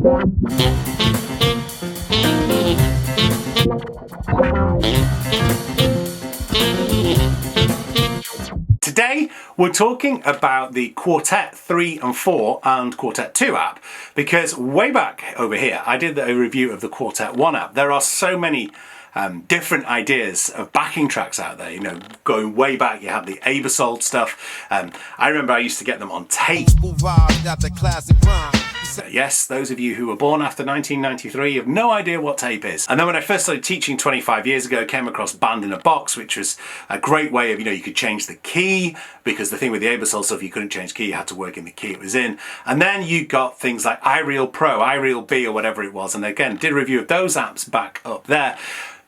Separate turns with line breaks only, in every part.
Today we're talking about the Quartet 3 and 4 and Quartet 2 app, because way back over here I did a review of the Quartet 1 app. There are so many different ideas of backing tracks out there, you know, going way back. You have the Aebersold stuff. I remember I used to get them on tape. Yes, those of you who were born after 1993 have no idea what tape is. And then when I first started teaching 25 years ago, I came across Band in a Box, which was a great way of, you know, you could change the key, because the thing with the Aebersold stuff, you couldn't change key, you had to work in the key it was in. And then you got things like iReal Pro, iReal B, or whatever it was. And again, did a review of those apps back up there.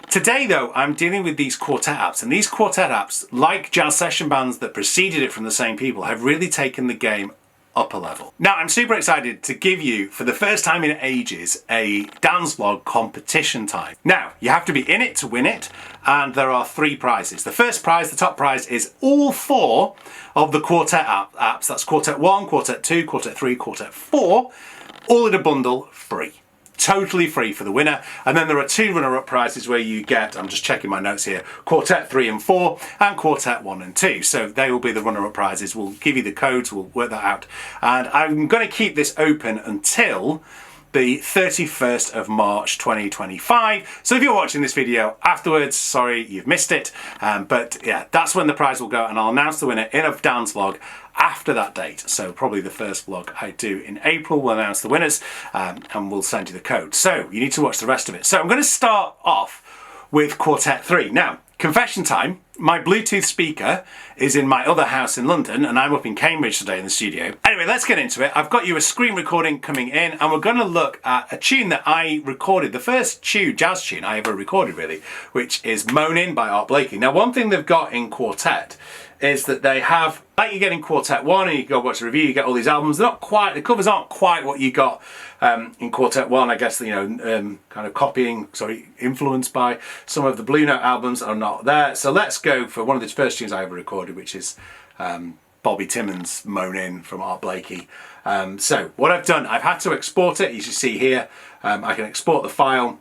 Today though, I'm dealing with these Quartet apps, and these Quartet apps, like jazz session bands that preceded it from the same people, have really taken the game up a level. Now, I'm super excited to give you, for the first time in ages, a dance vlog competition time. Now, you have to be in it to win it, and there are 3 prizes. The first prize, the top prize, is all 4 of the Quartet apps. That's Quartet 1, Quartet 2, Quartet 3, Quartet 4, all in a bundle, free. Totally free for the winner. And then there are 2 runner-up prizes where you get, I'm just checking my notes here, Quartet 3 and 4 and Quartet 1 and 2. So they will be the runner-up prizes. We'll give you the codes, we'll work that out. And I'm going to keep this open until the 31st of March 2025. So if you're watching this video afterwards, sorry you've missed it. But yeah, that's when the prize will go, and I'll announce the winner in a dance vlog after that date. So probably the first vlog I do in April, we'll announce the winners, and we'll send you the code. So you need to watch the rest of it. So I'm going to start off with Quartet 3. Now, confession time, my Bluetooth speaker is in my other house in London, and I'm up in Cambridge today in the studio. Anyway, let's get into it. I've got you a screen recording coming in, and we're going to look at a tune that I recorded, the first jazz tune I ever recorded really, which is Moanin' by Art Blakey. Now, one thing they've got in Quartet is that they have, like you get in Quartet 1, and you go watch the review, you get all these albums. They're not quite, the covers aren't quite what you got in Quartet 1. I guess, you know, kind of influenced by some of the Blue Note albums are not there. So let's go for one of the first tunes I ever recorded, which is Bobby Timmons' Moanin' from Art Blakey. So what I've done, I've had to export it, as you see here. I can export the file,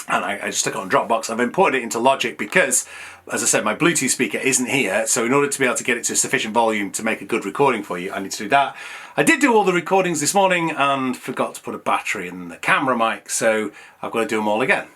and I just stuck it on Dropbox. I've imported it into Logic because, as I said, my Bluetooth speaker isn't here, so in order to be able to get it to sufficient volume to make a good recording for you, I need to do that. I did do all the recordings this morning and forgot to put a battery in the camera mic, so I've got to do them all again.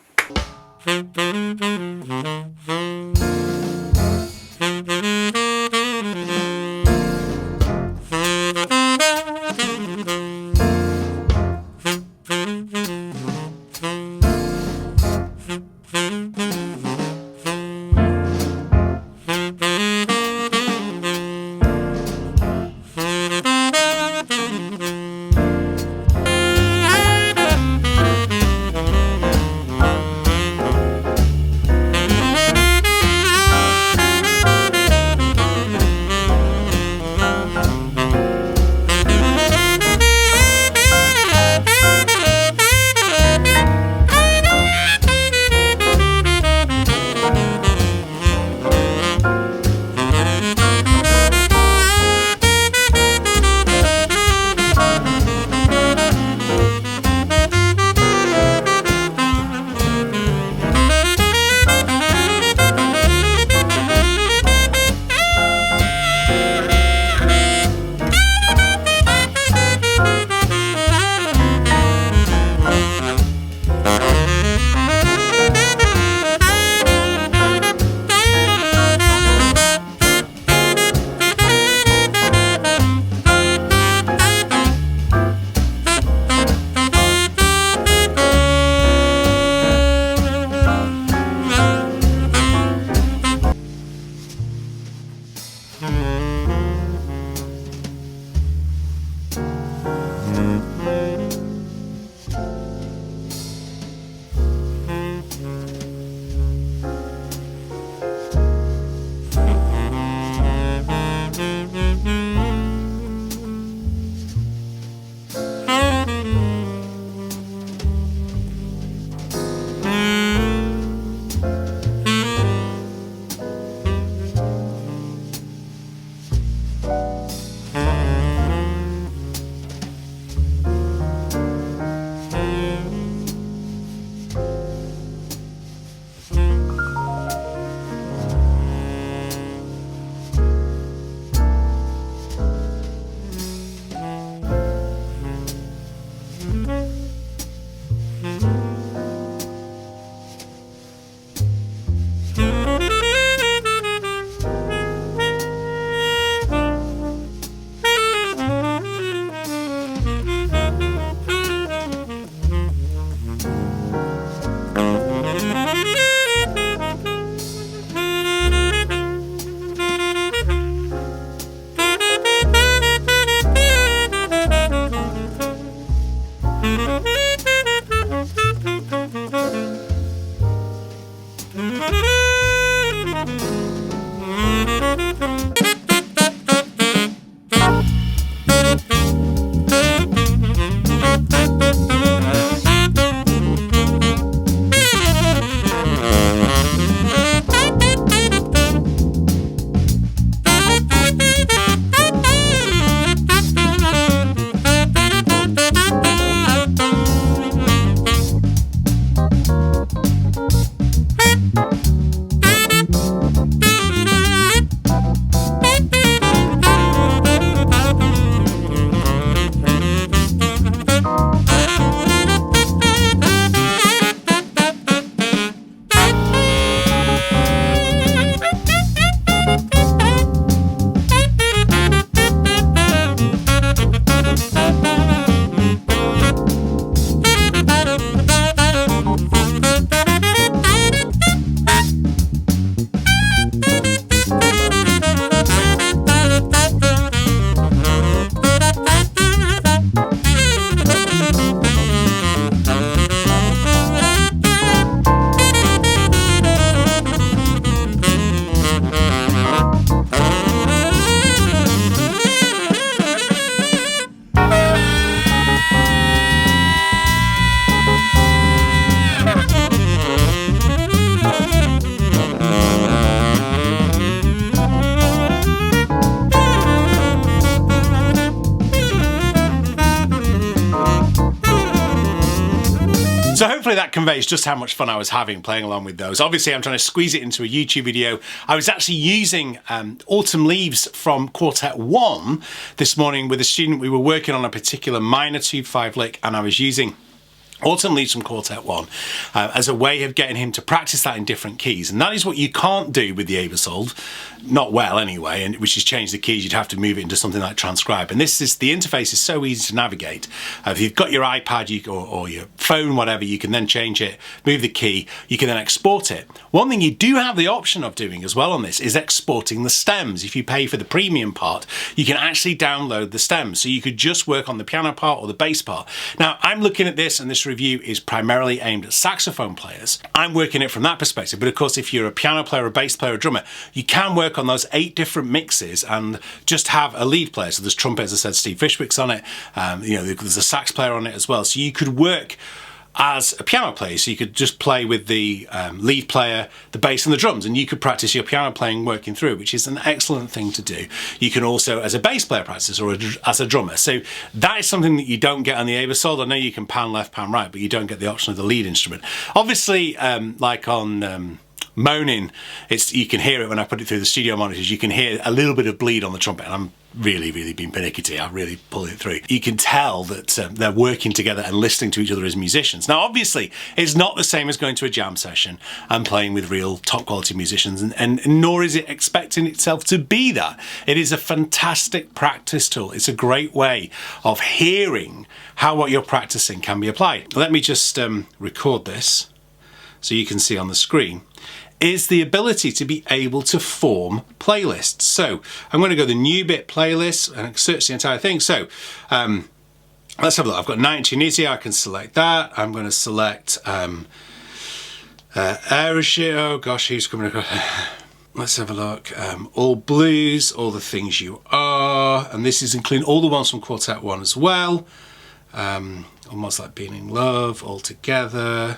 So hopefully that conveys just how much fun I was having playing along with those. Obviously I'm trying to squeeze it into a YouTube video. I was actually using Autumn Leaves from Quartet 1 this morning with a student. We were working on a particular minor 2/5 lick, and I was using Autumn Leaves from Quartet 1 as a way of getting him to practice that in different keys. And that is what you can't do with the Aebersold, not well anyway, and which is change the keys. You'd have to move it into something like Transcribe. And this is, the interface is so easy to navigate. If you've got your iPad or your phone, whatever, you can then change it, move the key, you can then export it. One thing you do have the option of doing as well on this is exporting the stems. If you pay for the premium part, you can actually download the stems. So you could just work on the piano part or the bass part. Now, I'm looking at this, and this review is primarily aimed at saxophone players. I'm working it from that perspective, but of course if you're a piano player, a bass player, a drummer, you can work on those 8 different mixes and just have a lead player. So there's trumpet, as I said, Steve Fishwick's on it, there's a sax player on it as well. So you could work as a piano player, so you could just play with the lead player, the bass and the drums, and you could practice your piano playing working through, which is an excellent thing to do. You can also, as a bass player, practice, or as a drummer. So that is something that you don't get on the Aebersold. I know you can pan left, pan right, but you don't get the option of the lead instrument. Obviously, like on Moaning, you can hear it when I put it through the studio monitors. You can hear a little bit of bleed on the trumpet, and I'm really being pernickety. I really pull it through. You can tell that they're working together and listening to each other as musicians. Now, obviously, it's not the same as going to a jam session and playing with real top quality musicians, and nor is it expecting itself to be that. It is a fantastic practice tool. It's a great way of hearing how what you're practicing can be applied. Let me just record this so you can see on the screen. Is the ability to be able to form playlists. So I'm going to go to the new bit playlist and search the entire thing. So let's have a look. I've got Night in Tunisia. I can select that. I'm going to select Aerosmith. Oh gosh, who's coming across? Let's have a look. All Blues, All the Things You Are, and this is including all the ones from Quartet 1 as well. Almost Like Being in Love, All Together.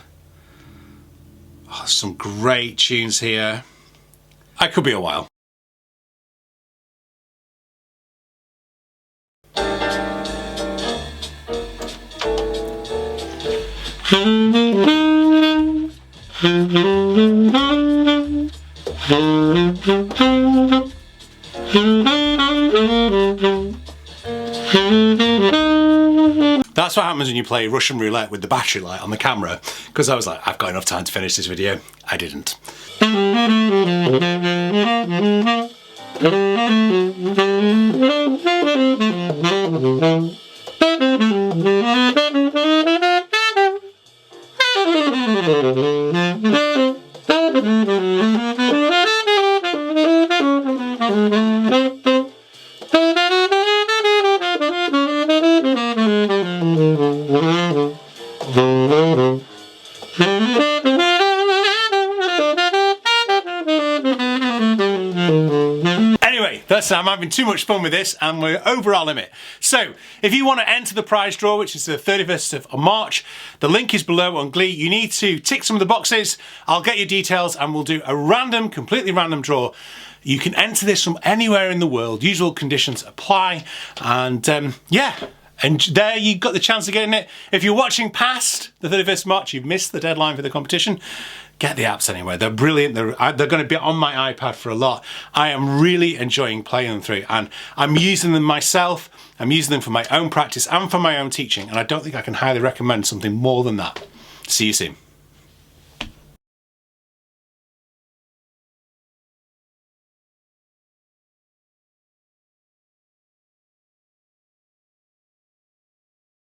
Oh, some great tunes here. I could be a while. That's what happens when you play Russian roulette with the battery light on the camera, because I was like, I've got enough time to finish this video. I didn't. Anyway, I'm having too much fun with this, and we're over our limit. So if you want to enter the prize draw, which is the 31st of March, the link is below on Glee. You need to tick some of the boxes. I'll get your details and we'll do a random, completely random draw. You can enter this from anywhere in the world. Usual conditions apply. And yeah, and there you got the chance of getting it. If you're watching past the 31st of March, you've missed the deadline for the competition. Get the apps anyway. They're brilliant. They're going to be on my iPad for a lot. I am really enjoying playing them through, and I'm using them myself. I'm using them for my own practice and for my own teaching, and I don't think I can highly recommend something more than that. See you soon.